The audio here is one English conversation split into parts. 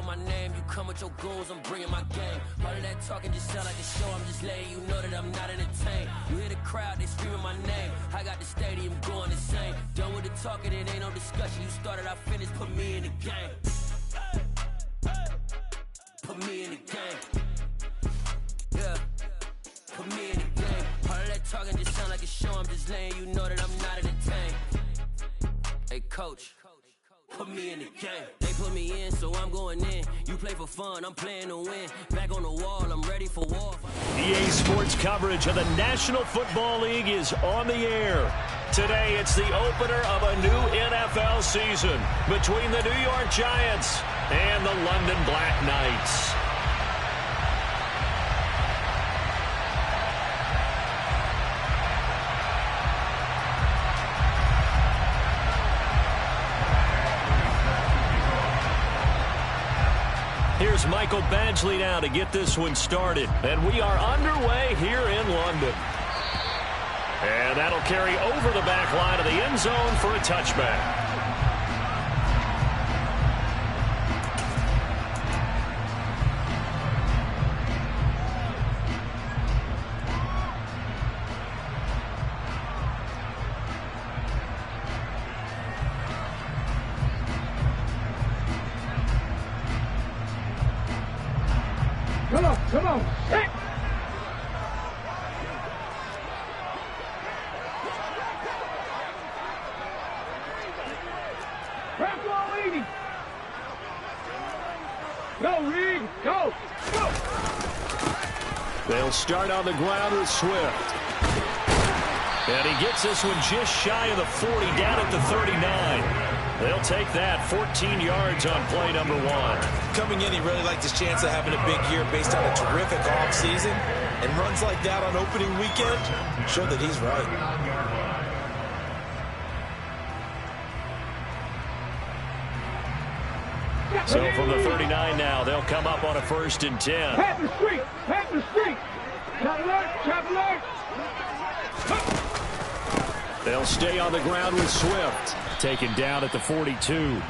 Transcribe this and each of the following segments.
my name, you come with your goons, I'm bringing my game. All of that talking just sound like a show, I'm just letting you know that I'm not entertained. You hear the crowd, they screaming my name, I got the stadium going insane. Done with the talking, it ain't no discussion. You started, I finished, put me in the game. Put me in the game. Yeah, put me in the game. All of that talking just sound like a show, I'm just letting you know that I'm not entertained. Hey coach, put me in the game. They put me in, so I'm going in. You play for fun, I'm playing to win. Back on the wall, I'm ready for war. EA Sports coverage of the National Football League is on the air. Today, it's the opener of a new NFL season between the New York Giants and the London Black Knights. Here's Michael Badgley now to get this one started. And we are underway here in London. And that'll carry over the back line of the end zone for a touchback. Come on, hey! Crack on, lady! Go, Reed, go! Go! They'll start on the ground with Swift. And he gets this one just shy of the 40, down at the 39. They'll take that 14 yards on play number 1. Coming in, he really liked his chance of having a big year based on a terrific offseason. And runs like that on opening weekend show that he's right. So from the 39 now, they'll come up on a 1st and 10. Pat the street! Pat the street! Chop alert! Chop alert! They'll stay on the ground with Swift. Taken down at the 42. The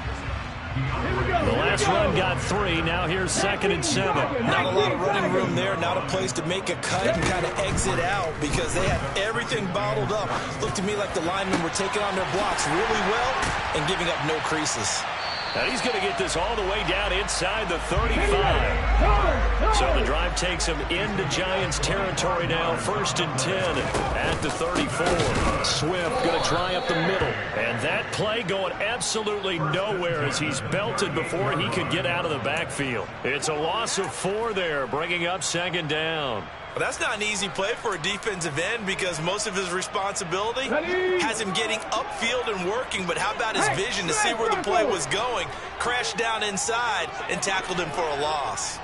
last run got 3. Now here's 2nd and 7. Not a lot of running room there. Not a place to make a cut and kind of exit out because they had everything bottled up. Looked to me like the linemen were taking on their blocks really well and giving up no creases. Now he's going to get this all the way down inside the 35. So the drive takes him into Giants territory now. 1st and 10 at the 34. Swift going to try up the middle. And that play going absolutely nowhere as he's belted before he could get out of the backfield. It's a loss of 4 there, bringing up 2nd down. Well, that's not an easy play for a defensive end because most of his responsibility has him getting upfield and working, but how about his vision to see where the play was going? Crashed down inside and tackled him for a loss.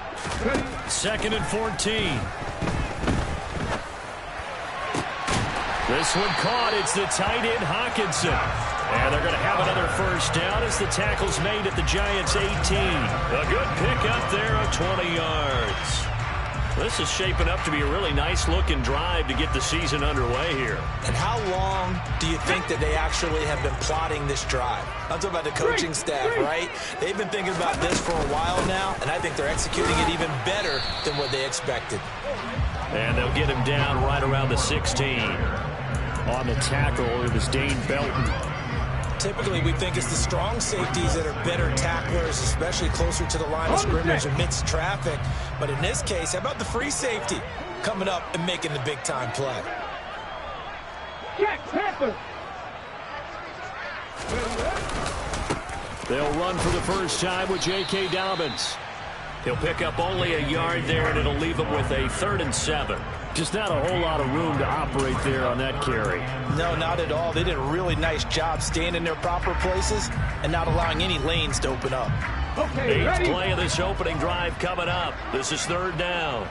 2nd and 14. This one caught. It's the tight end, Hawkinson. And they're going to have another 1st down as the tackle's made at the Giants' 18. A good pickup there of 20 yards. This is shaping up to be a really nice-looking drive to get the season underway here. And how long do you think that they actually have been plotting this drive? I'm talking about the coaching staff, right? They've been thinking about this for a while now, and I think they're executing it even better than what they expected. And they'll get him down right around the 16. On the tackle, it was Dane Belton. Typically, we think it's the strong safeties that are better tacklers, especially closer to the line of scrimmage amidst traffic. But in this case, how about the free safety coming up and making the big-time play? Jack Panther! They'll run for the first time with J.K. Dobbins. He'll pick up only a yard there, and it'll leave him with a 3rd and 7. Just not a whole lot of room to operate there on that carry. No, not at all. They did a really nice job staying in their proper places and not allowing any lanes to open up. Okay, 8th play of this opening drive coming up. This is 3rd down.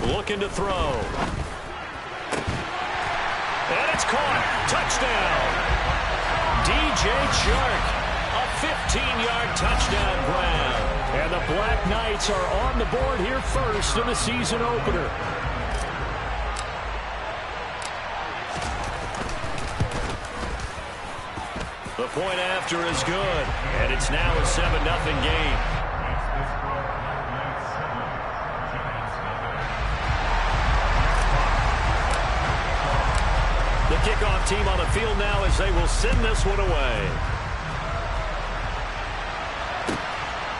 Looking to throw. And it's caught. Touchdown. DJ Chark. A 15-yard touchdown grab. And the Black Knights are on the board here first in the season opener. The point after is good, and it's now a 7-0 game. The kickoff team on the field now as they will send this one away.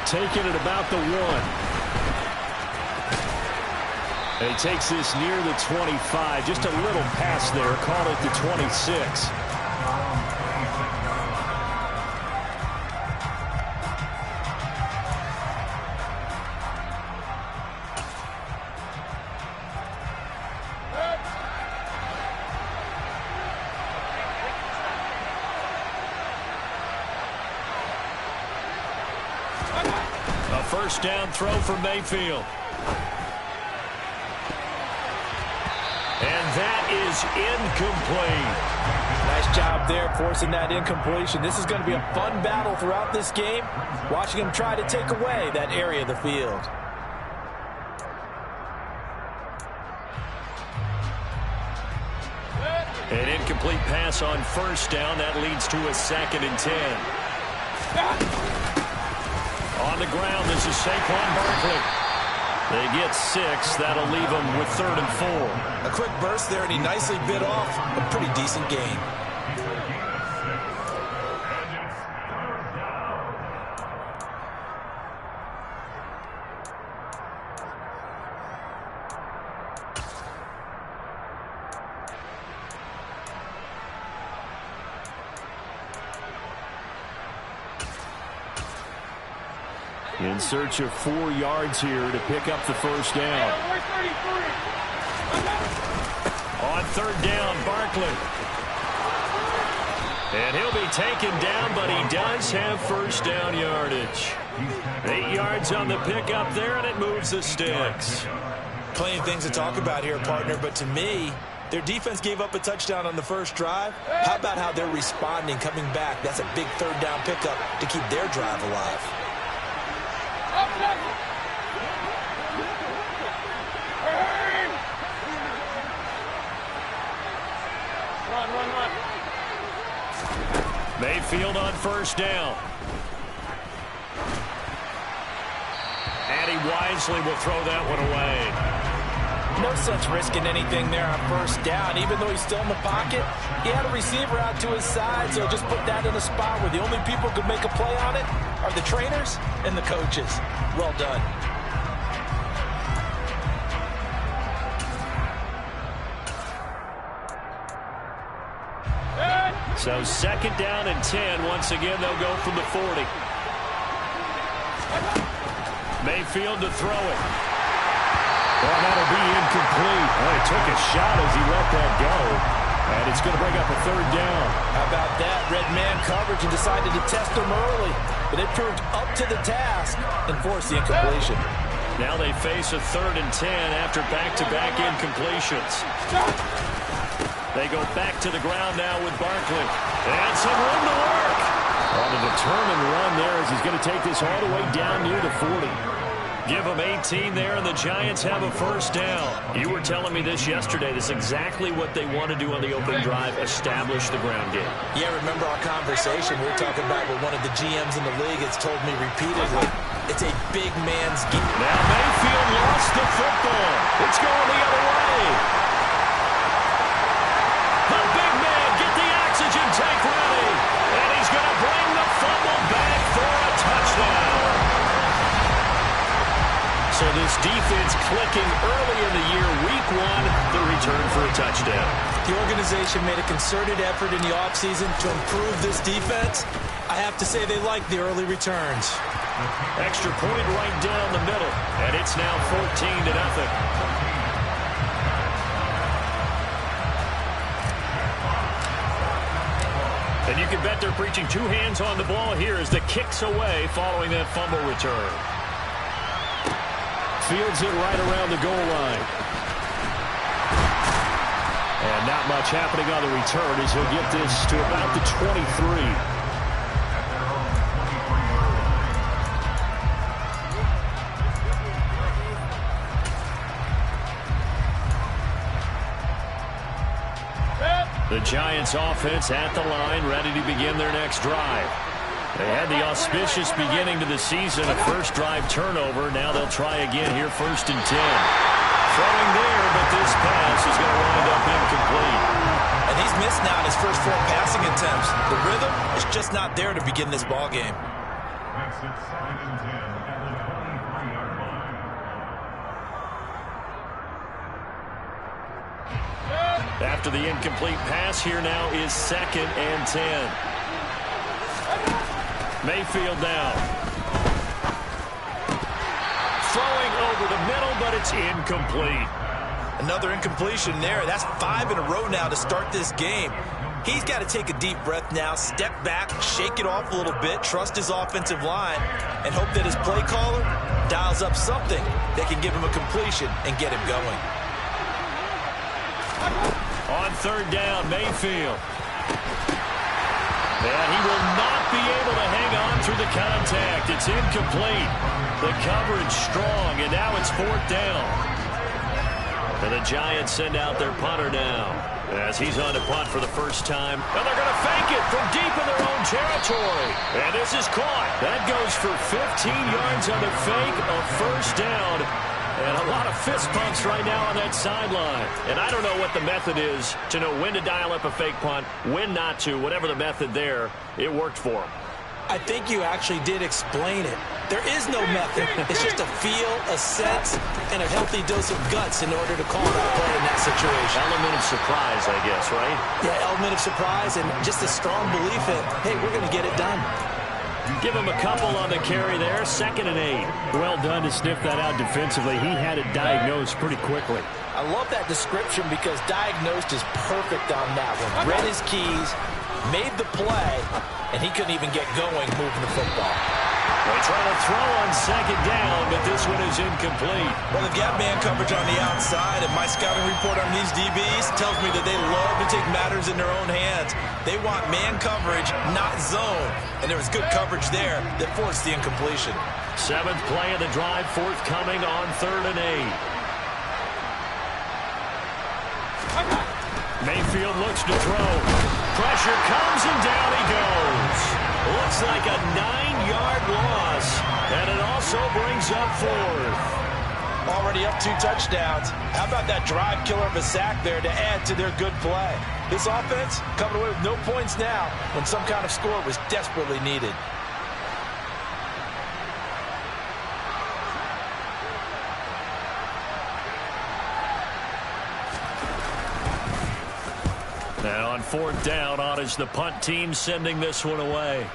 Taking it about the 1. And he takes this near the 25. Just a little pass there. Call it the 26. A first down throw for Mayfield. And that is incomplete. Nice job there forcing that incompletion. This is going to be a fun battle throughout this game. Watching him try to take away that area of the field. An incomplete pass on first down. That leads to a 2nd and 10. On the ground, this is Saquon Barkley. They get 6. That'll leave them with 3rd and 4. A quick burst there, and he nicely bit off a pretty decent gain. In search of 4 yards here to pick up the first down. On 3rd down, Barkley. And he'll be taken down, but he does have first down yardage. 8 yards on the pickup there, and it moves the sticks. Plenty of things to talk about here, partner, but to me, their defense gave up a touchdown on the first drive. How about how they're responding, coming back? That's a big 3rd down pickup to keep their drive alive. Run. Mayfield on first down. And he wisely will throw that one away. No sense risking anything there on first down. Even though he's still in the pocket, he had a receiver out to his side, so just put that in a spot where the only people who could make a play on it are the trainers and the coaches. Well done. So 2nd down and 10. Once again, they'll go from the 40. Mayfield to throw it. Well, that'll be incomplete. Well, he took a shot as he let that go. And it's going to bring up a 3rd down. How about that? Red man coverage and decided to test him early. But it proved up to the task and forced the incompletion. Now they face a 3rd and 10 after back-to-back incompletions. They go back to the ground now with Barkley. And some room to work. On a determined run there as he's going to take this all the way down near the 40. Give them 18 there, and the Giants have a first down. You were telling me this yesterday. This is exactly what they want to do on the opening drive, establish the ground game. Yeah, remember our conversation? We were talking about what one of the GMs in the league has told me repeatedly. It's a big man's game. Now Mayfield lost the football. It's going the other way. The big man, get the oxygen tank ready. And he's going to bring the fumble back for a touchdown. So this defense clicking early in the year, week 1, the return for a touchdown. The organization made a concerted effort in the offseason to improve this defense. I have to say they like the early returns. Extra point right down the middle, and it's now 14-0. And you can bet they're preaching 2 hands on the ball here as the kick's away following that fumble return. Fields it right around the goal line. And not much happening on the return as he'll get this to about the 23. The Giants offense at the line, ready to begin their next drive. They had the auspicious beginning to the season, a first drive turnover. Now they'll try again here, 1st and 10. Throwing there, but this pass is going to wind up incomplete. And he's missed now his first 4 passing attempts. The rhythm is just not there to begin this ball game. After the incomplete pass, here now is 2nd and 10. Mayfield now. Throwing over the middle, but it's incomplete. Another incompletion there. That's 5 in a row now to start this game. He's got to take a deep breath now, step back, shake it off a little bit, trust his offensive line, and hope that his play caller dials up something that can give him a completion and get him going. On 3rd down, Mayfield. And he will not be able to hang on through the contact. It's incomplete. The coverage strong, and now it's 4th down. And the Giants send out their punter now as he's on to punt for the first time. And they're going to fake it from deep in their own territory. And this is caught. That goes for 15 yards on the fake, a 1st down. And a lot of fist pumps right now on that sideline. And I don't know what the method is to know when to dial up a fake punt, when not to. Whatever the method there, it worked for him. I think you actually did explain it. There is no method. It's just a feel, a sense, and a healthy dose of guts in order to call that play in that situation. Element of surprise, I guess, right? Yeah, element of surprise and just a strong belief that, hey, we're going to get it done. Give him a couple on the carry there, 2nd and 8. Well done to sniff that out defensively. He had it diagnosed pretty quickly. I love that description because diagnosed is perfect on that one. Read his keys, made the play, and he couldn't even get going moving the football. They try to throw on 2nd down, but this one is incomplete. Well, they've got man coverage on the outside, and my scouting report on these DBs tells me that they love to take matters in their own hands. They want man coverage, not zone. And there was good coverage there that forced the incompletion. 7th play of the drive, forthcoming on 3rd and 8. Mayfield looks to throw. Pressure comes, and down he goes. Looks like a 9-yard loss, and it also brings up 4th. Already up 2 touchdowns. How about that drive killer of a sack there to add to their good play? This offense coming away with no points now when some kind of score was desperately needed. And on 4th down, on is the punt team sending this one away.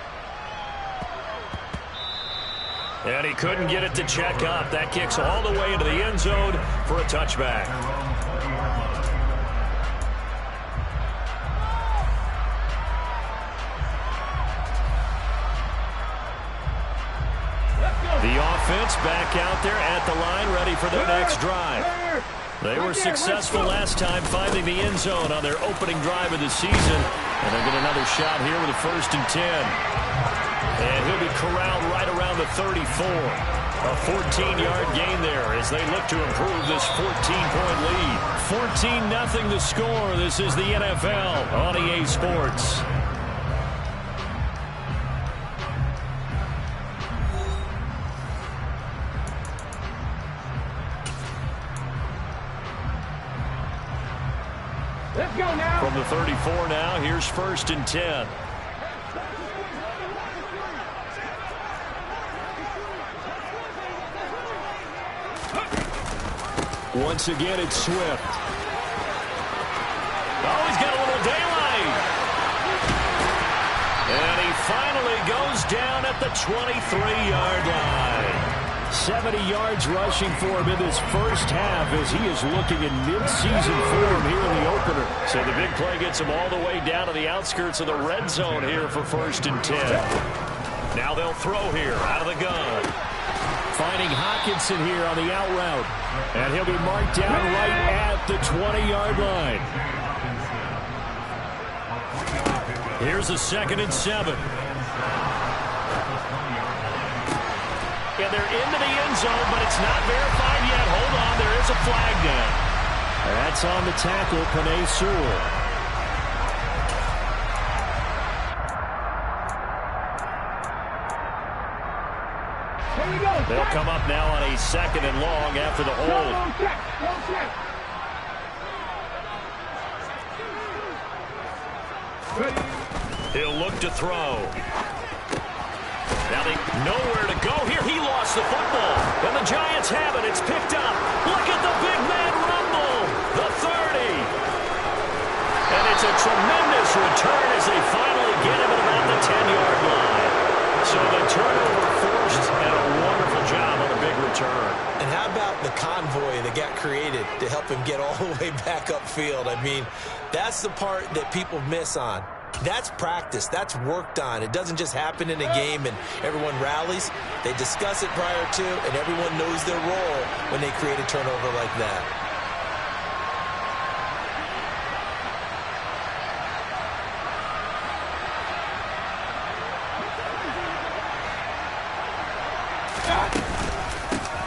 And he couldn't get it to check up. That kicks all the way into the end zone for a touchback. The offense back out there at the line, ready for their next drive. They were successful last time finding the end zone on their opening drive of the season. And they'll get another shot here with a 1st and 10. And he'll be corralled right around the 34. A 14-yard gain there as they look to improve this 14-point lead. 14-0 the score. This is the NFL on EA Sports. Let's go now. From the 34 now, here's 1st and 10. Once again, it's Swift. Oh, he's got a little daylight. And he finally goes down at the 23-yard line. 70 yards rushing for him in this first half as he is looking in mid-season form here in the opener. So the big play gets him all the way down to the outskirts of the red zone here for 1st and 10. Now they'll throw here out of the gun. Finding Hockenson here on the out route. And he'll be marked down right at the 20-yard line. Here's a 2nd and 7. And they're into the end zone, but it's not verified yet. Hold on, there is a flag down. That's on the tackle, Penei Sewell. They'll come up now on a 2nd and long after the hold. He'll look to throw. Now they nowhere to go here. He lost the football. And the Giants have it. It's picked up. Look at the big man rumble. The 30. And it's a tremendous return as they finally get him at about the 10-yard line. So the turnover forced and a wonderful job on the big return. And how about the convoy that got created to help him get all the way back upfield? I mean, that's the part that people miss on. That's practice. That's worked on. It doesn't just happen in a game and everyone rallies. They discuss it prior to, and everyone knows their role when they create a turnover like that.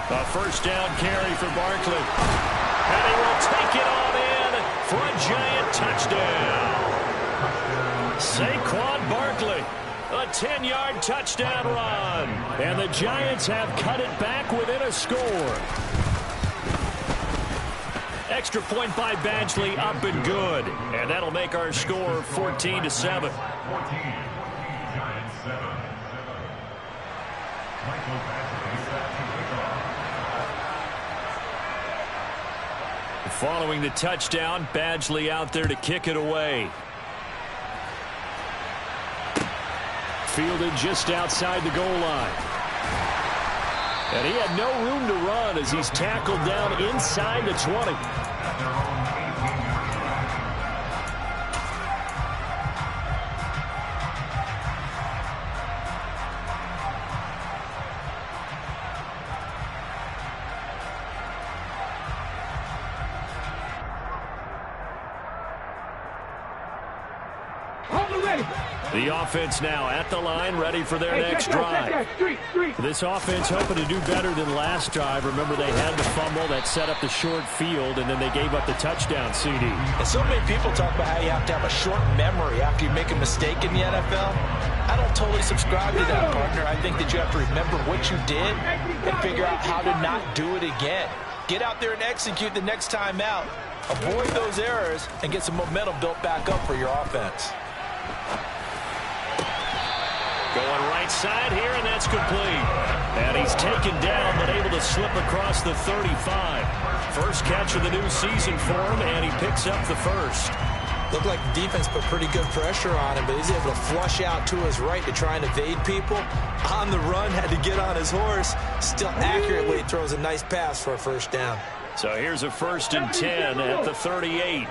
A first down carry for Barkley. And he will take it on in for a Giant touchdown. Saquon Barkley, a 10-yard touchdown run. And the Giants have cut it back within a score. Extra point by Badgley, up and good. And that'll make our score 14-7. Following the touchdown, Badgley out there to kick it away. Fielded just outside the goal line. And he had no room to run as he's tackled down inside the 20. The offense now at the line, ready for their next drive. This offense hoping to do better than last drive. Remember, they had the fumble that set up the short field, and then they gave up the touchdown, CD. And so many people talk about how you have to have a short memory after you make a mistake in the NFL. I don't totally subscribe to that, partner. I think that you have to remember what you did and figure out how to not do it again. Get out there and execute the next time out. Avoid those errors and get some momentum built back up for your offense. Going right side here, and that's complete. And he's taken down, but able to slip across the 35. First catch of the new season for him, and he picks up the first. Looked like the defense put pretty good pressure on him, but he's able to flush out to his right to try and evade people. On the run, had to get on his horse. Still accurately throws a nice pass for a first down. So here's a 1st and 10 at the 38.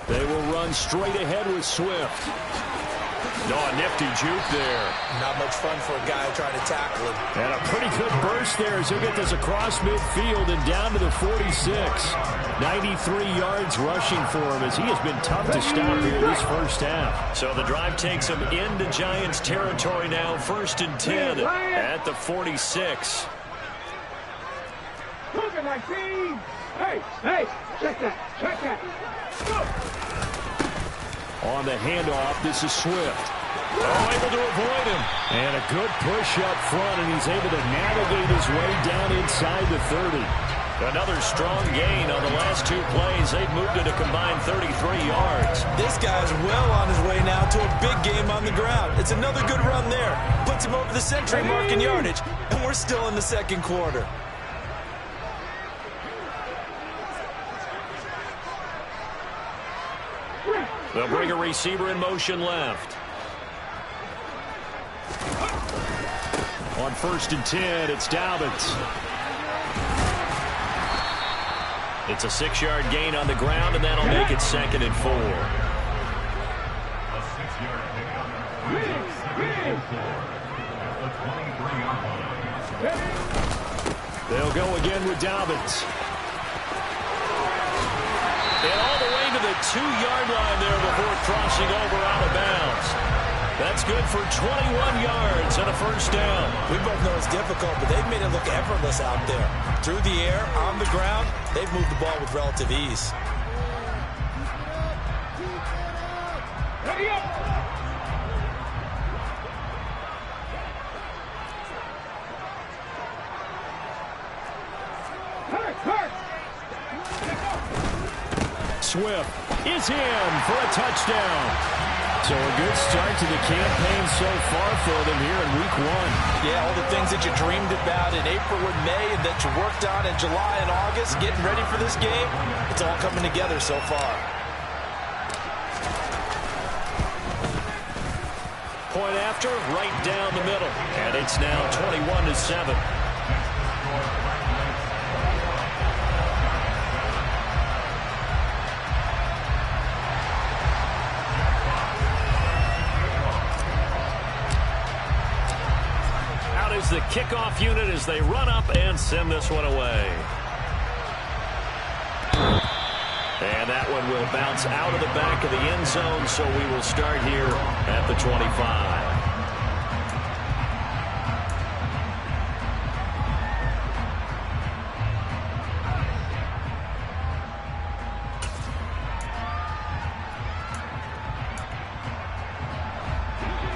They will run straight ahead with Swift. No, a nifty juke there. Not much fun for a guy trying to tackle him. And a pretty good burst there as he'll get this across midfield and down to the 46. 93 yards rushing for him as he has been tough to stop here this first half. So the drive takes him into Giants territory now. 1st and 10 at the 46. Look at my team. Hey, check that. On the handoff, this is Swift. Oh, able to avoid him. And a good push up front, and he's able to navigate his way down inside the 30. Another strong gain on the last 2 plays. They've moved it a combined 33 yards. This guy's well on his way now to a big game on the ground. It's another good run there. Puts him over the century mark in yardage, and we're still in the second quarter. They'll bring a receiver in motion left. On 1st and 10, it's Dobbins. It's a 6-yard gain on the ground, and that'll make it 2nd and 4. They'll go again with Dobbins. And all the way to the 2-yard line there before crossing over out of bounds. That's good for 21 yards and a first down. We both know it's difficult, but they've made it look effortless out there. Through the air, on the ground, they've moved the ball with relative ease. Swift is in for a touchdown. So a good start to the campaign so far for them here in week 1. Yeah, all the things that you dreamed about in April and May and that you worked on in July and August, getting ready for this game, it's all coming together so far. Point after, right down the middle. And it's now 21-7. The kickoff unit as they run up and send this one away. And that one will bounce out of the back of the end zone, so we will start here at the 25.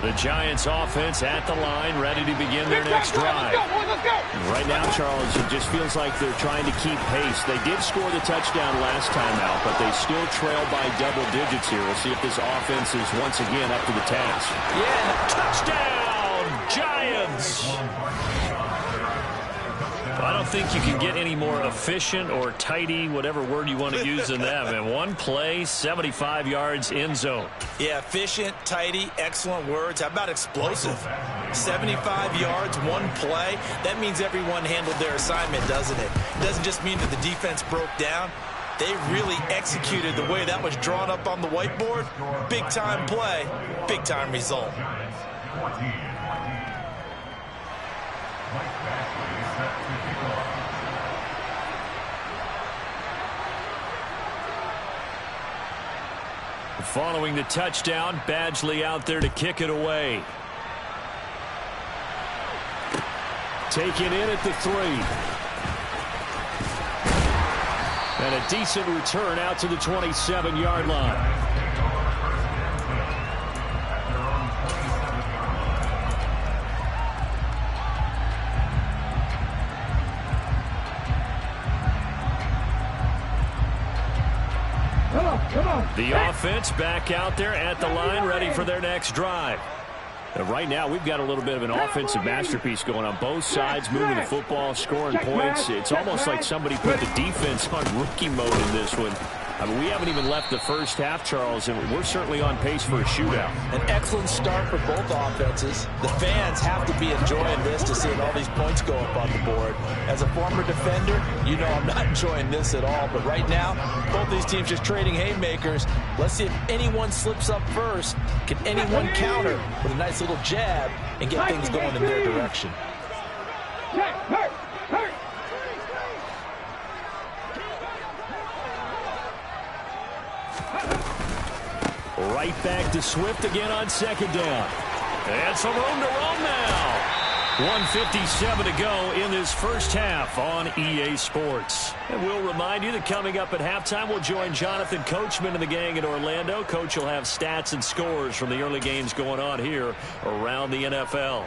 The Giants offense at the line, ready to begin their next drive. Right now, Charles, it just feels like they're trying to keep pace. They did score the touchdown last time out, but they still trail by double digits here. We'll see if this offense is once again up to the task. Yeah, touchdown, Giants! I don't think you can get any more efficient or tidy, whatever word you want to use in that. Man, one play, 75 yards, end zone. Yeah, efficient, tidy, excellent words. How about explosive? 75 yards, one play. That means everyone handled their assignment, doesn't it? It doesn't just mean that the defense broke down. They really executed the way that was drawn up on the whiteboard. Big-time play, big-time result. Following the touchdown, Badgley out there to kick it away. Taken in at the 3. And a decent return out to the 27-yard line. The offense back out there at the line, ready for their next drive. Right now, we've got a little bit of an offensive masterpiece going on both sides, moving the football, scoring points. It's almost like somebody put the defense on rookie mode in this one. I mean, we haven't even left the first half, Charles, and we're certainly on pace for a shootout. An excellent start for both offenses. The fans have to be enjoying this to seeing all these points go up on the board. As a former defender, you know I'm not enjoying this at all. But right now, both these teams just trading haymakers. Let's see if anyone slips up first. Can anyone counter with a nice little jab and get things going in their direction? Right back to Swift again on second down. And some room to roam now. 1:57 to go in this first half on EA Sports. And we'll remind you that coming up at halftime, we'll join Jonathan Coachman and the gang in Orlando. Coach will have stats and scores from the early games going on here around the NFL.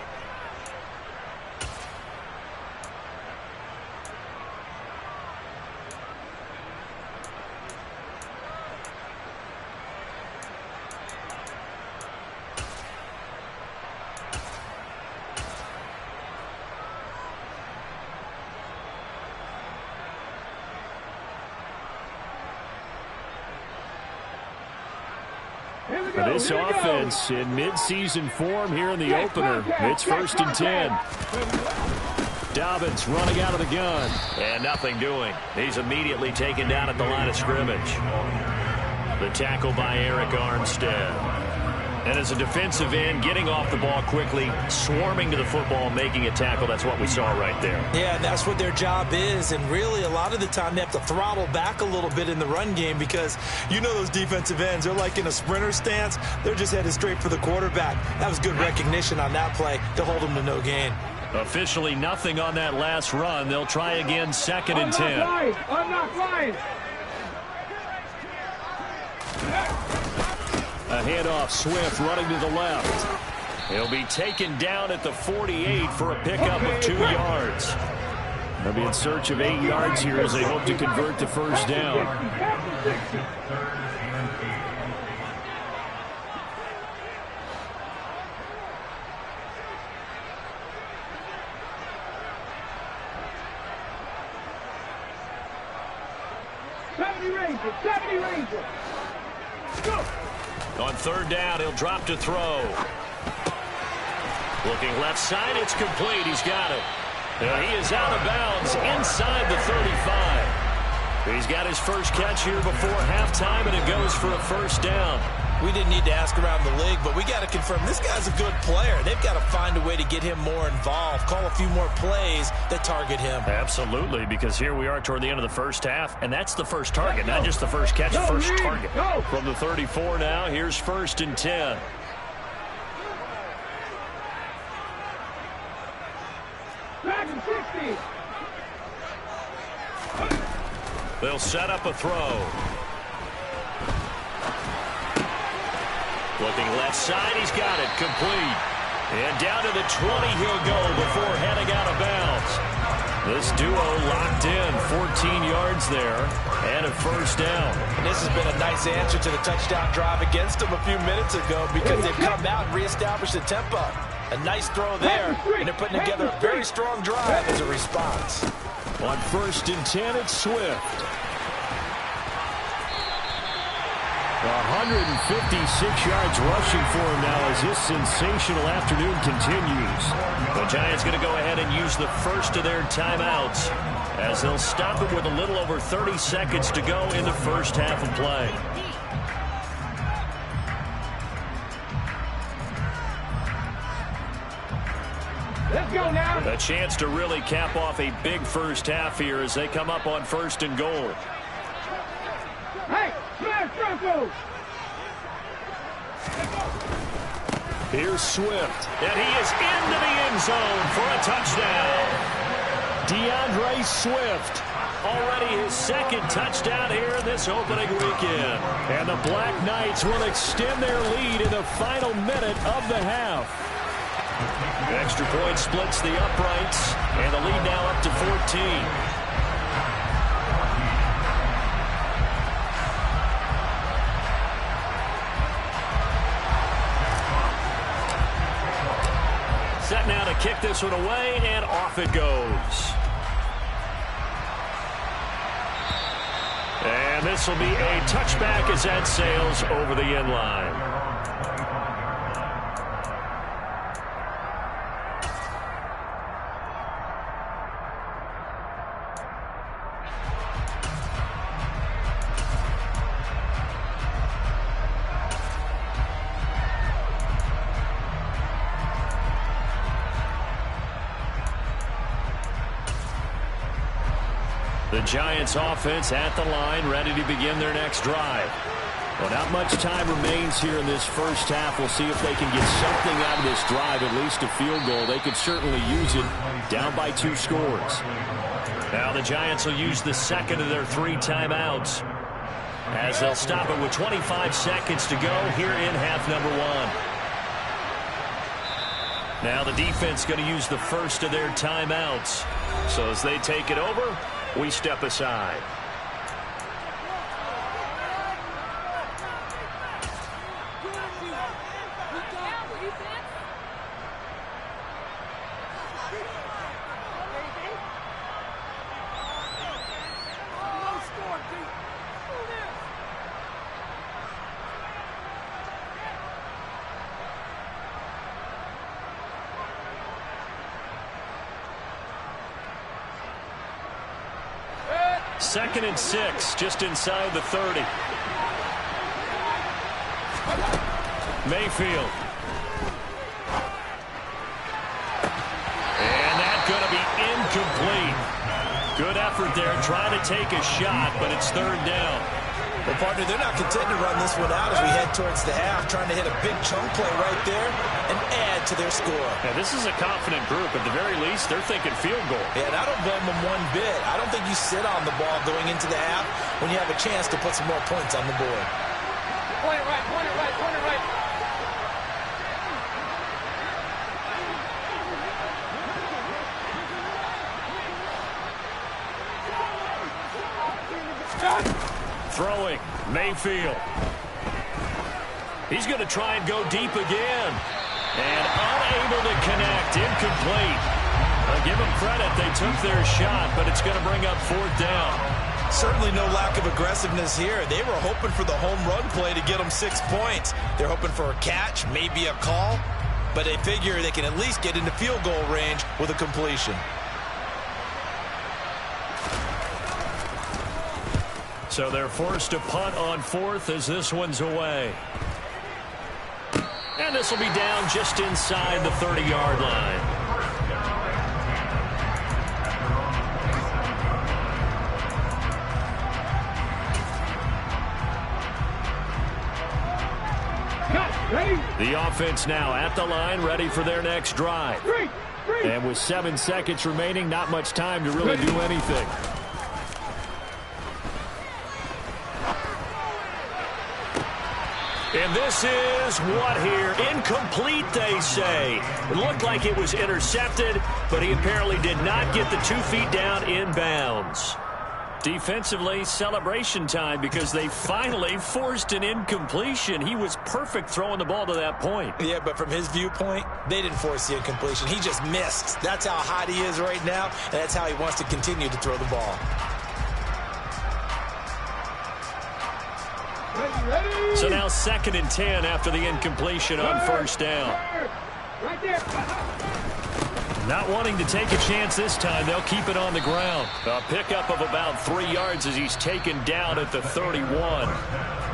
This offense in midseason form here in the opener. It's 1st and 10. Dobbins running out of the gun. And nothing doing. He's immediately taken down at the line of scrimmage. The tackle by Eric Armstead. And as a defensive end, getting off the ball quickly, swarming to the football, making a tackle. That's what we saw right there. Yeah, that's what their job is. And really, a lot of the time, they have to throttle back a little bit in the run game because you know those defensive ends, they're like in a sprinter stance. They're just headed straight for the quarterback. That was good recognition on that play to hold them to no gain. Officially nothing on that last run. They'll try again, 2nd and 10. I'm not flying. A handoff, Swift running to the left. He'll be taken down at the 48 for a pickup of 2 yards. They'll be in search of 8 yards here as they hope to convert the first down. On third down, he'll drop to throw. Looking left side, it's complete. He's got it. He is out of bounds inside the 35. He's got his first catch here before halftime, and it goes for a first down. We didn't need to ask around the league, but we got to confirm this guy's a good player. They've got to find a way to get him more involved, call a few more plays that target him. Absolutely, because here we are toward the end of the first half, and that's the first target, not just the first catch, first target. From the 34 now, here's 1st and 10. They'll set up a throw. Looking left side, he's got it, complete. And down to the 20 he'll go before heading out of bounds. This duo locked in, 14 yards there, and a first down. And this has been a nice answer to the touchdown drive against them a few minutes ago because they've come out and reestablished the tempo. A nice throw there, and they're putting together a very strong drive as a response. On 1st and 10, it's Swift. 156 yards rushing for him now as this sensational afternoon continues. The Giants going to go ahead and use the first of their timeouts as they'll stop it with a little over 30 seconds to go in the first half of play. Let's go now. A chance to really cap off a big first half here as they come up on 1st and goal. Hey, smash Broncos. Here's Swift, and he is into the end zone for a touchdown. DeAndre Swift, already his 2nd touchdown here in this opening weekend. And the Black Knights will extend their lead in the final minute of the half. Extra point splits the uprights, and the lead now up to 14. Set now to kick this one away, and off it goes. And this will be a touchback as that sails over the end line. The Giants offense at the line, ready to begin their next drive. Well, not much time remains here in this first half. We'll see if they can get something out of this drive, at least a field goal. They could certainly use it down by 2 scores. Now the Giants will use the 2nd of their 3 timeouts as they'll stop it with 25 seconds to go here in half number 1. Now the defense going to use the 1st of their timeouts. So as they take it over, we step aside. Second and 6, just inside the 30. Mayfield. And that's going to be incomplete. Good effort there, trying to take a shot, but it's 3rd down. Well, partner, they're not content to run this one out as we head towards the half, trying to hit a big chunk play right there and add to their score. Yeah, this is a confident group. At the very least, they're thinking field goal. Yeah, and I don't blame them one bit. I don't think you sit on the ball going into the half when you have a chance to put some more points on the board. Point it right, point it right, point it right. Throwing, Mayfield. He's going to try and go deep again. And unable to connect, incomplete. I'll give them credit, they took their shot, but it's going to bring up 4th down. Certainly no lack of aggressiveness here. They were hoping for the home run play to get them 6 points. They're hoping for a catch, maybe a call, but they figure they can at least get into field goal range with a completion. So they're forced to punt on 4th as this one's away. And this will be down just inside the 30-yard line. The offense now at the line, ready for their next drive. And with 7 seconds remaining, not much time to really do anything. And this is what here? Incomplete, they say. It looked like it was intercepted, but he apparently did not get the 2 feet down in bounds. Defensively, celebration time because they finally forced an incompletion. He was perfect throwing the ball to that point. Yeah, but from his viewpoint, they didn't force the incompletion. He just missed. That's how hot he is right now, and that's how he wants to continue to throw the ball. So now 2nd and 10 after the incompletion on 1st down. Right there. Not wanting to take a chance this time, they'll keep it on the ground. A pickup of about 3 yards as he's taken down at the 31.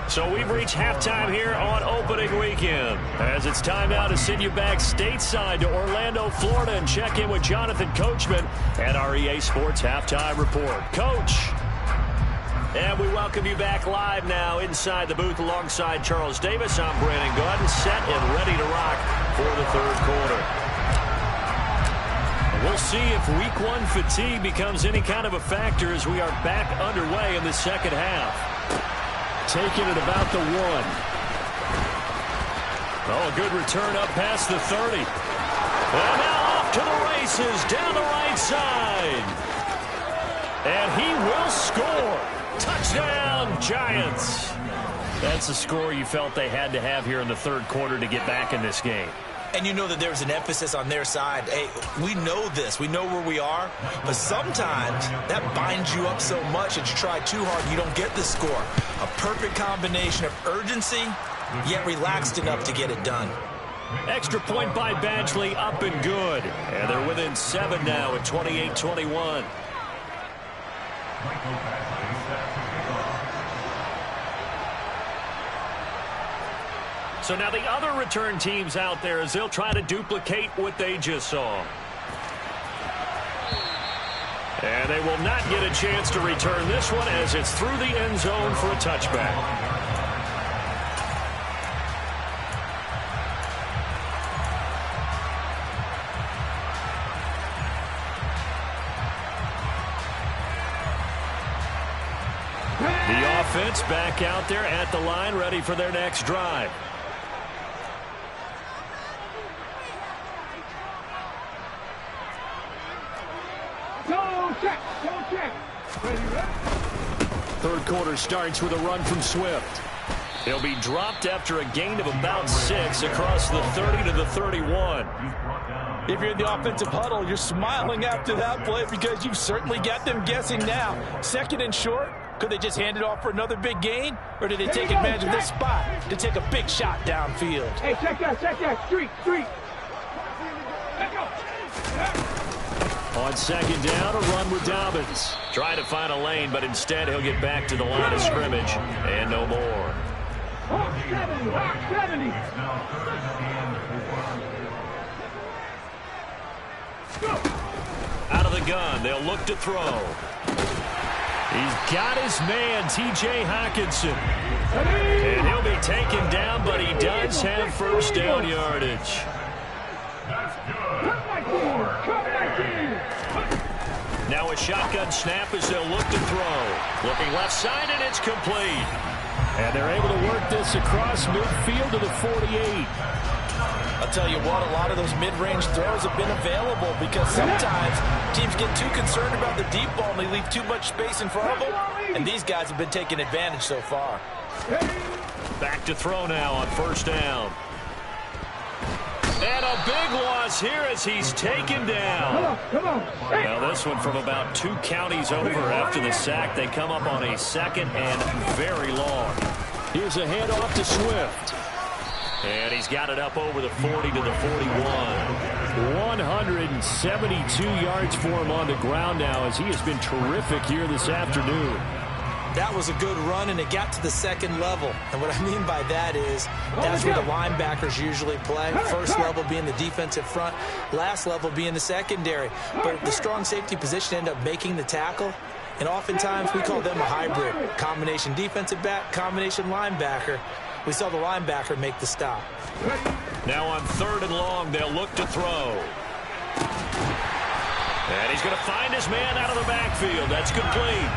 So we've reached halftime here on opening weekend. As it's time now to send you back stateside to Orlando, Florida, and check in with Jonathan Coachman at our EA Sports Halftime Report. Coach. And we welcome you back live now inside the booth alongside Charles Davis. I'm Brandon Gordon, set and ready to rock for the 3rd quarter. We'll see if Week 1 fatigue becomes any kind of a factor as we are back underway in the 2nd half. Taking it about the 1. Oh, a good return up past the 30. And now off to the races down the right side. And he will score. Touchdown, Giants. That's the score you felt they had to have here in the 3rd quarter to get back in this game. And you know that there's an emphasis on their side. Hey, we know this. We know where we are. But sometimes that binds you up so much that you try too hard and you don't get the score. A perfect combination of urgency, yet relaxed enough to get it done. Extra point by Badgley, up and good. And they're within 7 now at 28-21. So now the other return teams out there as they'll try to duplicate what they just saw. And they will not get a chance to return this one as it's through the end zone for a touchback. The offense back out there at the line, ready for their next drive. Third quarter starts with a run from Swift. He'll be dropped after a gain of about 6 across the 30 to the 31. If you're in the offensive huddle, you're smiling after that play because you've certainly got them guessing now. 2nd and short, could they just hand it off for another big gain? Or did they take advantage of this spot to take a big shot downfield? Hey, check that, street. Let's go. On 2nd down, a run with Dobbins. Trying to find a lane, but instead he'll get back to the line of scrimmage and no more. Hawk 70. Out of the gun, they'll look to throw. He's got his man, T.J. Hockenson. And he'll be taken down, but he does have first down yardage. Now a shotgun snap as they'll look to throw. Looking left side, and it's complete. And they're able to work this across midfield to the 48. I'll tell you what, a lot of those mid-range throws have been available because sometimes teams get too concerned about the deep ball and they leave too much space in front of them, and these guys have been taking advantage so far. Back to throw now on first down. And a big loss here as he's taken down. Now this one from about 2 counties over after the sack. They come up on a 2nd and very long. Here's a handoff to Swift. And he's got it up over the 40 to the 41. 172 yards for him on the ground now as he has been terrific here this afternoon. That was a good run, and it got to the 2nd level. And what I mean by that is that's where the linebackers usually play. First level being the defensive front, last level being the secondary. But the strong safety position ended up making the tackle. And oftentimes we call them a hybrid. Combination defensive back, combination linebacker. We saw the linebacker make the stop. Now on 3rd and long, they'll look to throw. And he's going to find his man out of the backfield. That's complete.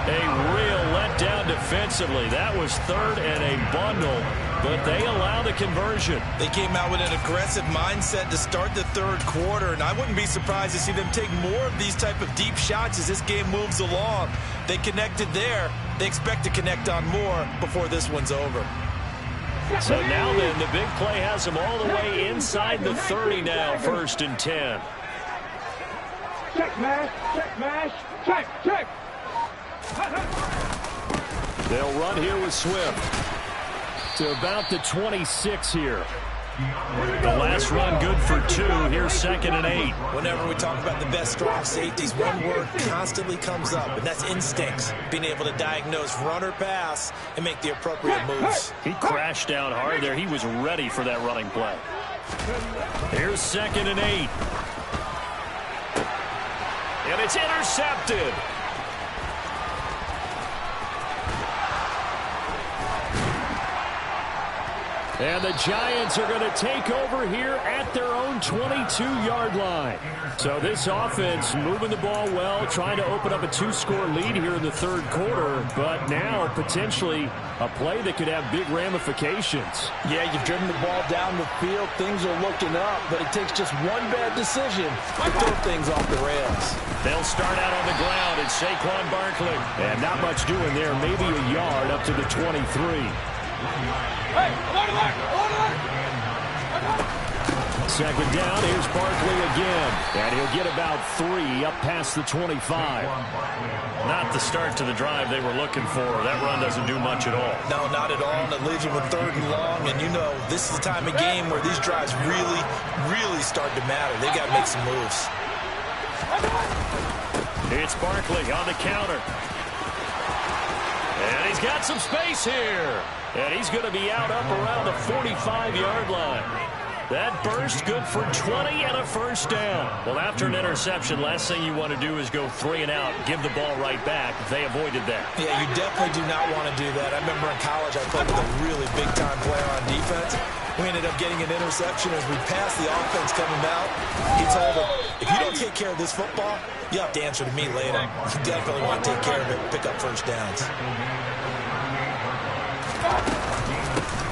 A real letdown defensively. That was 3rd and a bundle, but they allow the conversion. They came out with an aggressive mindset to start the 3rd quarter, and I wouldn't be surprised to see them take more of these type of deep shots as this game moves along. They connected there. They expect to connect on more before this one's over. So now then, the big play has them all the way inside the 30 now, 1st and 10. Check, mash, check. They'll run here with Swift to about the 26 here. The last run good for 2. Here's 2nd and 8. Whenever we talk about the best strong safeties, one word constantly comes up, and that's instincts. Being able to diagnose run or pass and make the appropriate moves. He crashed down hard there. He was ready for that running play. Here's 2nd and 8. And it's intercepted. And the Giants are going to take over here at their own 22-yard line. So this offense moving the ball well, trying to open up a 2-score lead here in the 3rd quarter, but now potentially a play that could have big ramifications. Yeah, you've driven the ball down the field. Things are looking up, but it takes just one bad decision to throw things off the rails. They'll start out on the ground. It's Saquon Barkley. And not much doing there, maybe a yard up to the 23. Hey, Second down, here's Barkley again. And he'll get about 3 up past the 25. Not the start to the drive they were looking for. That run doesn't do much at all. No, not at all. And it leaves them with 3rd and long. And you know, this is the time of game where these drives really start to matter. They got to make some moves. It's Barkley on the counter. And he's got some space here. And he's going to be out up around the 45-yard line. That burst good for 20 and a first down. Well, after an interception, last thing you want to do is go 3 and out, give the ball right back. They avoided that. Yeah, you definitely do not want to do that. I remember in college I played with a really big-time player on defense. We ended up getting an interception as we passed the offense coming out. He told him, if you don't take care of this football, you have to answer to me later. You definitely want to take care of it, pick up first downs.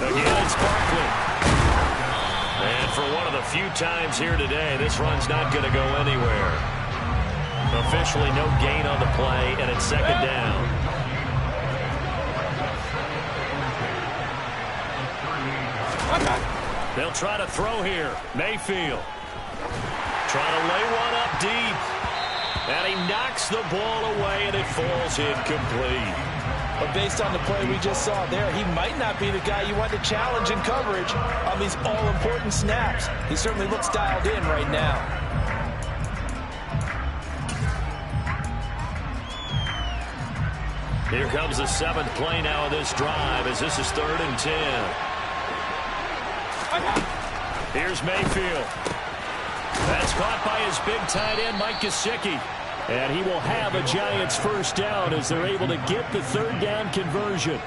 Again, it's Barkley. And for one of the few times here today, this run's not going to go anywhere. Officially no gain on the play, and it's 2nd down. They'll try to throw here. Mayfield. Trying to lay one up deep. And he knocks the ball away, and it falls incomplete. But based on the play we just saw there, he might not be the guy you want to challenge in coverage on these all-important snaps. He certainly looks dialed in right now. Here comes the 7th play now of this drive as this is 3rd and 10. Here's Mayfield. That's caught by his big tight end, Mike Gesicki. And he will have a Giants first down as they're able to get the 3rd down conversion.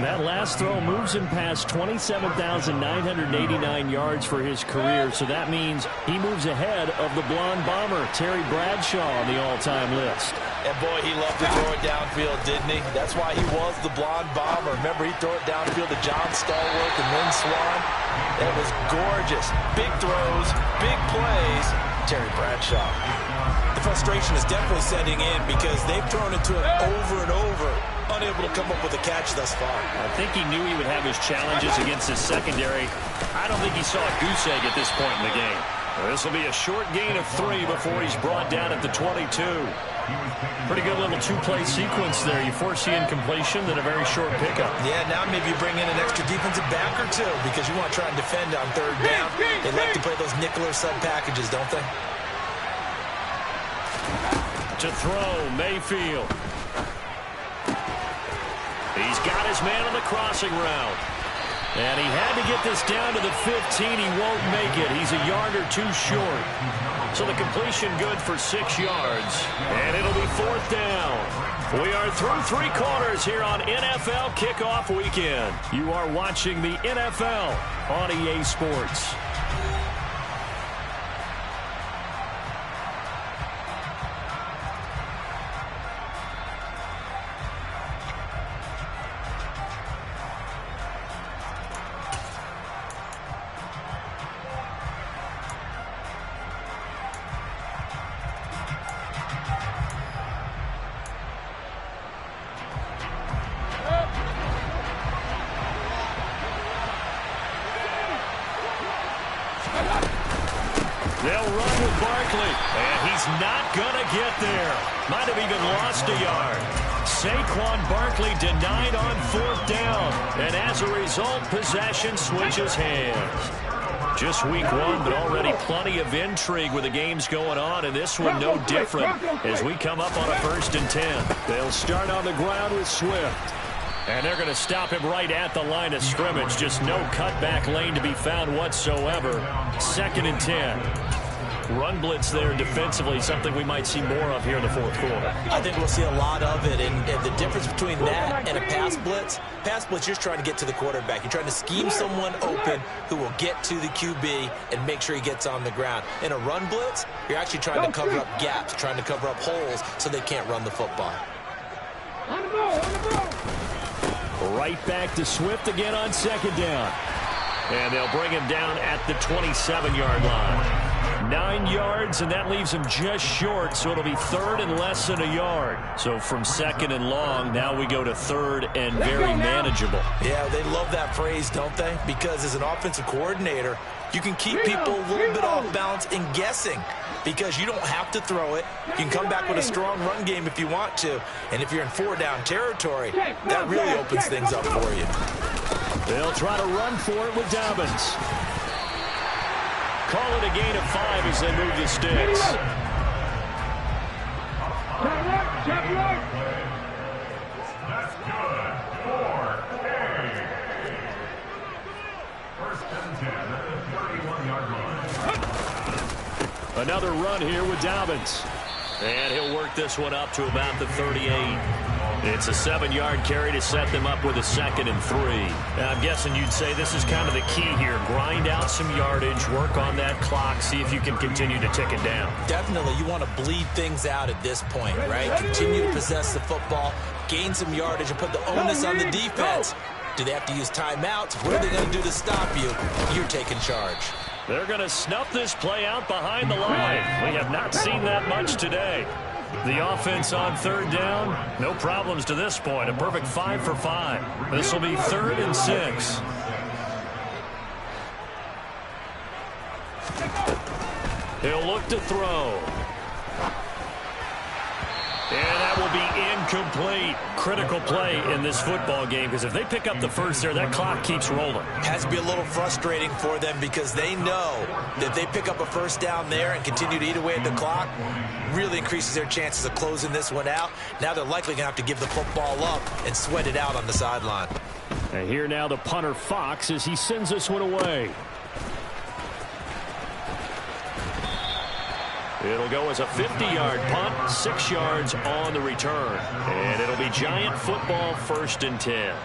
That last throw moves him past 27,989 yards for his career. So that means he moves ahead of the blonde bomber, Terry Bradshaw, on the all-time list. And, boy, he loved to throw it downfield, didn't he? That's why he was the blonde bomber. Remember, he'd throw it downfield to John Stallworth and Lynn Swann. It was gorgeous. Big throws, big plays. Terry Bradshaw. The frustration is definitely setting in because they've thrown it to him over and over, unable to come up with a catch thus far. I think he knew he would have his challenges against his secondary. I don't think he saw a goose egg at this point in the game. This will be a short gain of 3 before he's brought down at the 22. Pretty good little two-play sequence there. You force the incompletion, then a very short pickup. Yeah, now maybe you bring in an extra defensive back or two because you want to try and defend on third down. They like to play those nickel or sub packages, don't they? To throw, Mayfield. He's got his man on the crossing route. And he had to get this down to the 15. He won't make it. He's a yard or 2 short. So the completion good for 6 yards. And it'll be 4th down. We are through 3 quarters here on NFL Kickoff Weekend. You are watching the NFL on EA Sports. They'll run with Barkley, and he's not going to get there. Might have even lost a yard. Saquon Barkley denied on 4th down, and as a result, possession switches hands. Just week 1, but already plenty of intrigue with the games going on, and this one no different as we come up on a 1st and 10. They'll start on the ground with Swift. And they're going to stop him right at the line of scrimmage. Just no cutback lane to be found whatsoever. 2nd and 10. Run blitz there defensively, something we might see more of here in the 4th quarter. I think we'll see a lot of it. And the difference between that and a pass blitz, you're just trying to get to the quarterback. You're trying to scheme someone open who will get to the QB and make sure he gets on the ground. In a run blitz, you're actually trying to cover up gaps, trying to cover up holes so they can't run the football. On the ball, on the ball. Right back to Swift again on 2nd down. And they'll bring him down at the 27-yard line. 9 yards, and that leaves him just short, so it'll be 3rd and less than a yard. So from 2nd and long, now we go to 3rd and very manageable. Yeah, they love that phrase, don't they? Because as an offensive coordinator, you can keep people a little bit off balance and guessing because you don't have to throw it. You can come back with a strong run game if you want to. And if you're in 4-down territory, that really opens things up for you. They'll try to run for it with Dobbins. Call it a gain of 5 as they move the sticks. That's good. 4-8. 1st and 10 at the 31-yard line. Another run here with Dobbins. And he'll work this one up to about the 38. It's a 7-yard carry to set them up with a 2nd and 3. Now, I'm guessing you'd say this is kind of the key here. Grind out some yardage, work on that clock, see if you can continue to tick it down. Definitely, you want to bleed things out at this point, right? Continue to possess the football, gain some yardage, and put the onus on the defense. Do they have to use timeouts? What are they going to do to stop you? You're taking charge. They're going to snuff this play out behind the line. We have not seen that much today. The offense on 3rd down, no problems to this point. A perfect 5 for 5. This will be 3rd and 6. He'll look to throw. And that will be incomplete. Critical play in this football game because if they pick up the first there, that clock keeps rolling. Has to be a little frustrating for them because they know that they pick up a 1st down there and continue to eat away at the clock, really increases their chances of closing this one out. Now they're likely going to have to give the football up and sweat it out on the sideline. And here now the punter Fox as he sends this one away. It'll go as a 50-yard punt, 6 yards on the return. And it'll be Giant football 1st and 10.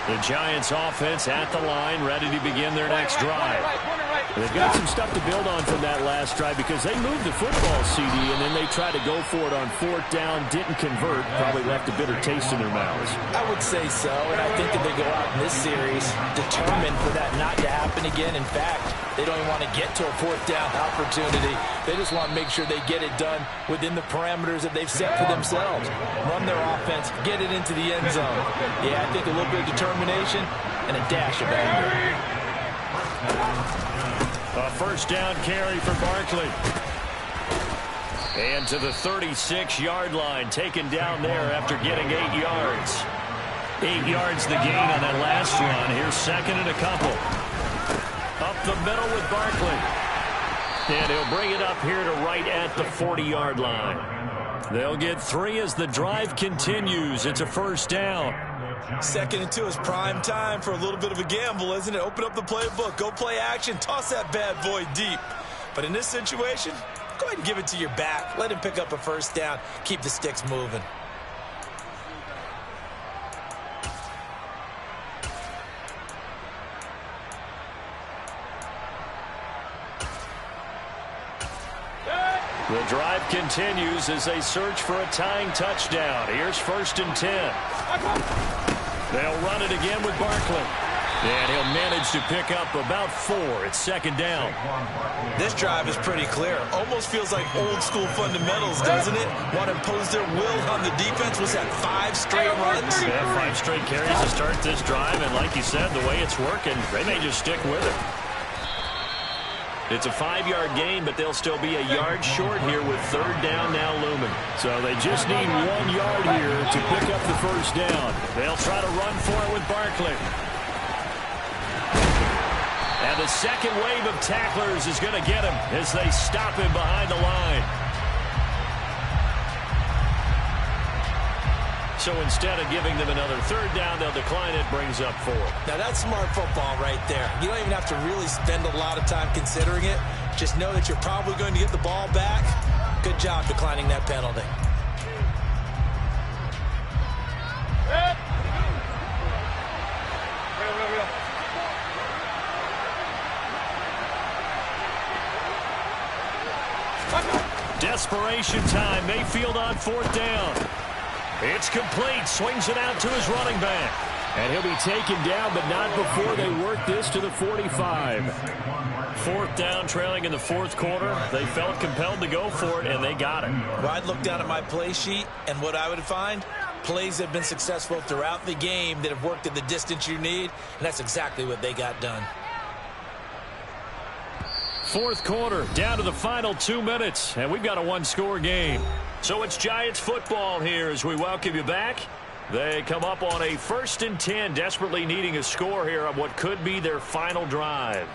The Giants offense at the line, ready to begin their next drive. They've got some stuff to build on from that last drive because they moved the football, CD, and then they tried to go for it on 4th down, didn't convert, probably left a bitter taste in their mouths. I would say so, and I think that they go out in this series determined for that not to happen again. In fact, they don't even want to get to a 4th down opportunity. They just want to make sure they get it done within the parameters that they've set for themselves. Run their offense, get it into the end zone. Yeah, I think a little bit of determination and a dash of anger. A 1st down carry for Barkley. And to the 36-yard line, taken down there after getting 8 yards. 8 yards the gain on that last run. Here's 2nd and a couple. Up the middle with Barkley. And he'll bring it up here to right at the 40-yard line. They'll get 3 as the drive continues. It's a 1st down. 2nd and 2 is prime time for a little bit of a gamble, isn't it? Open up the playbook, go play action, toss that bad boy deep. But in this situation, go ahead and give it to your back. Let him pick up a 1st down. Keep the sticks moving. The drive continues as they search for a tying touchdown. Here's 1st and 10. They'll run it again with Barkley. And he'll manage to pick up about 4. It's 2nd down. This drive is pretty clear. Almost feels like old school fundamentals, doesn't it? Want to impose their will on the defense. Was that 5 straight runs? Yeah, 5 straight carries to start this drive. And like you said, the way it's working, they may just stick with it. It's a 5-yard gain, but they'll still be a yard short here with 3rd down now looming. So they just need 1 yard here to pick up the 1st down. They'll try to run for it with Barkley. And the second wave of tacklers is going to get him as they stop him behind the line. So instead of giving them another 3rd down, they'll decline it, brings up 4. Now that's smart football right there. You don't even have to really spend a lot of time considering it. Just know that you're probably going to get the ball back. Good job declining that penalty. Desperation time. Mayfield on 4th down. It's complete. Swings it out to his running back. And he'll be taken down, but not before they work this to the 45. 4th down, trailing in the 4th quarter. They felt compelled to go for it, and they got it. Well, I'd look down at my play sheet, and what I would find, plays have been successful throughout the game that have worked at the distance you need, and that's exactly what they got done. 4th quarter, down to the final 2 minutes, and we've got a 1-score game. So it's Giants football here as we welcome you back. They come up on a 1st and 10, desperately needing a score here on what could be their final drive.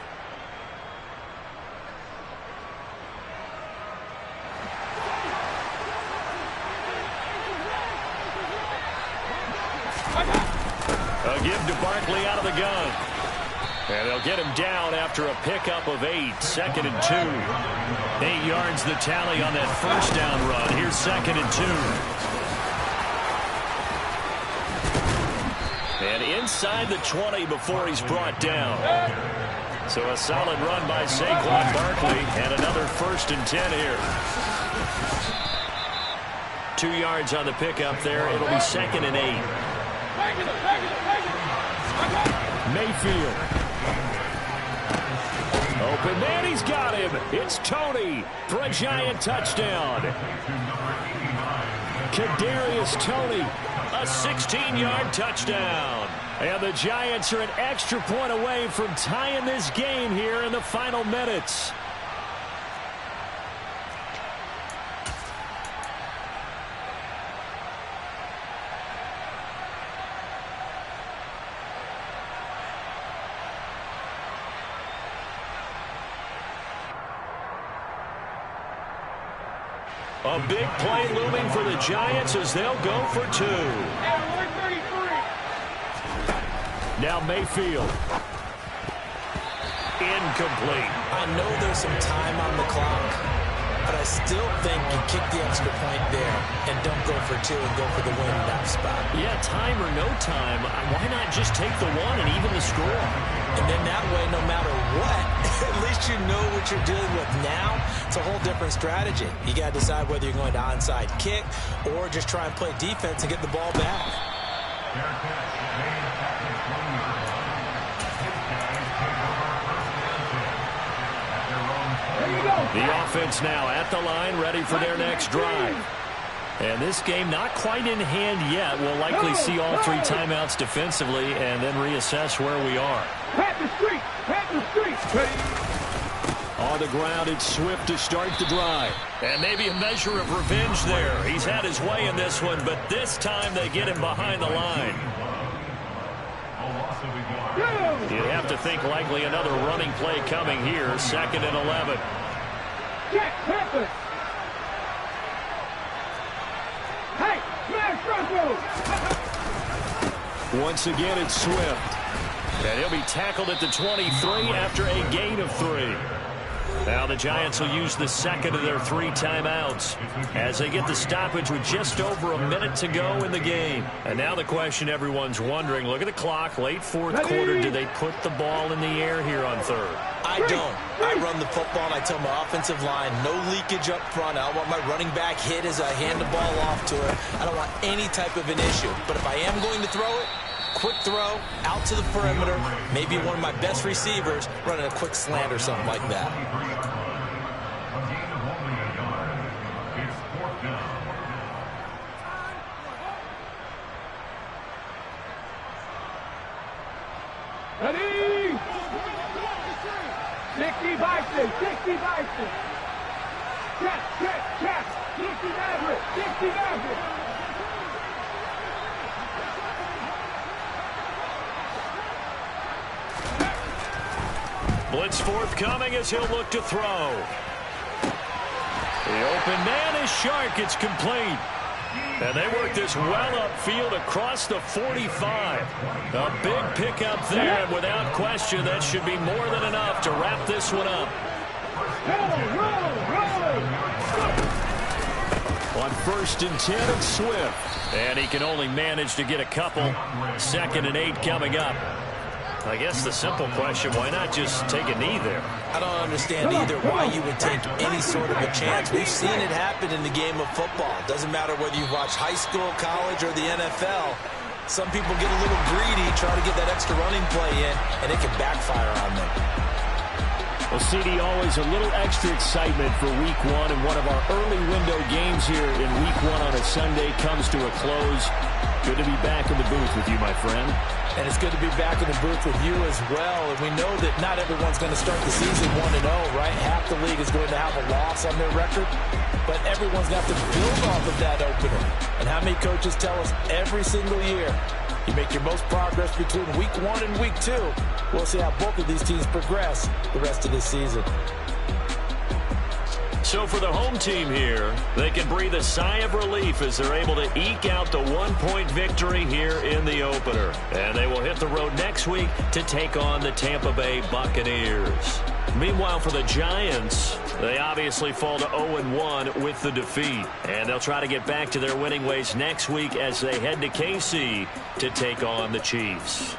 A give to Barkley out of the gun. And they'll get him down after a pickup of 8. 2nd and 2. 8 yards the tally on that 1st down run. Here's 2nd and 2. And inside the 20 before he's brought down. So a solid run by Saquon Barkley. And another 1st and 10 here. 2 yards on the pickup there. It'll be 2nd and 8. Mayfield. Open man, he's got him. It's Tony for a Giant touchdown. Kadarius Toney, a 16-yard touchdown. And the Giants are an extra point away from tying this game here in the final minutes. A big play looming for the Giants as they'll go for 2. Now Mayfield. Incomplete. I know there's some time on the clock, but I still think you kick the extra point there and don't go for two and go for the win in that spot. Yeah, time or no time, why not just take the one and even the score? And then that way, no matter what, at least you know what you're dealing with now. It's a whole different strategy. You got to decide whether you're going to onside kick or just try and play defense and get the ball back. The offense now at the line, ready for their next drive. And this game not quite in hand yet. We'll likely see all three timeouts defensively and then reassess where we are. Pat the street! Pat the street! On the ground, it's Swift to start the drive. And maybe a measure of revenge there. He's had his way in this one, but this time they get him behind the line. You'd have to think likely another running play coming here. 2nd and 11. Jack Pepper! Hey, smash front row! Once again, it's Swift. And he'll be tackled at the 23 after a gain of 3. Now the Giants will use the second of their 3 timeouts as they get the stoppage with just over a minute to go in the game. And now the question everyone's wondering, look at the clock, late 4th quarter, do they put the ball in the air here on 3rd? I don't. I run the football and I tell my offensive line, no leakage up front. I don't want my running back hit as I hand the ball off to her. I don't want any type of an issue. But if I am going to throw it, quick throw, out to the perimeter, maybe one of my best receivers running a quick slant or something like that. Ready? 60 Bison, 60 Bison. Check. 60 Maverick, 60 Maverick. Blitz forthcoming as he'll look to throw. The open man is Shark. It's complete. And they work this well upfield across the 45. A big pickup there, and without question, that should be more than enough to wrap this one up. On 1st and 10, it's Swift. And he can only manage to get a couple. 2nd and 8 coming up. I guess the simple question, why not just take a knee there? I don't understand either why you would take any sort of a chance. We've seen it happen in the game of football. Doesn't matter whether you watch high school, college, or the NFL. Some people get a little greedy, try to get that extra running play in, and it can backfire on them. Well, CD, always a little extra excitement for Week 1, and one of our early window games here in Week 1 on a Sunday comes to a close. Good to be back in the booth with you, my friend. And it's good to be back in the booth with you as well. And we know that not everyone's going to start the season 1-0, right? Half the league is going to have a loss on their record. But everyone's going to have to build off of that opener. And how many coaches tell us every single year, you make your most progress between Week 1 and Week 2. We'll see how both of these teams progress the rest of this season. So for the home team here, they can breathe a sigh of relief as they're able to eke out the 1-point victory here in the opener. And they will hit the road next week to take on the Tampa Bay Buccaneers. Meanwhile, for the Giants, they obviously fall to 0-1 with the defeat. And they'll try to get back to their winning ways next week as they head to KC to take on the Chiefs.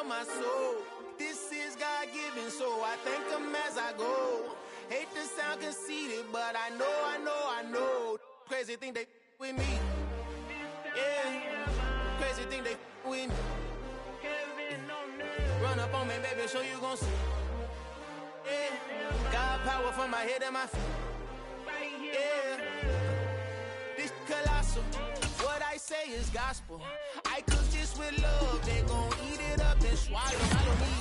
of my soul. This is God-given, so I thank him as I go. Hate to sound conceited, but I know. Crazy thing they with me. Yeah, crazy thing they with me. Run up on me, baby, show you gon' see. Yeah, God power from my head and my feet. Yeah, this colossal. What I say is gospel. I cook this with love. They gon' eat it up and swallow. Follow me.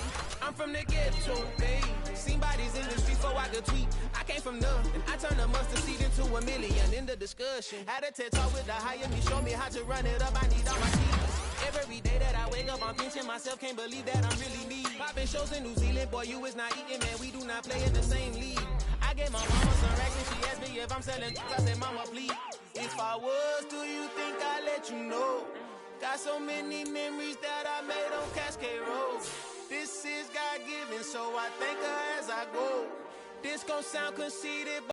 I'm from the ghetto, babe. Seen bodies in the streets so I could tweet. I came from nothing. I turned a mustard seed into a million in the discussion. Had a TED talk with the higher me. Show me how to run it up. I need all my teeth. Every day that I wake up, I'm pinching myself. Can't believe that I'm really me. Popping shows in New Zealand. Boy, you is not eating, man. We do not play in the same league. I gave my mama some racks and she asked me if I'm selling. I said, mama, please. If I was, do you think I'd let you know? Got so many memories that I made on Cascade Road. This is God-given, so I thank her as I go. This gon' sound conceited,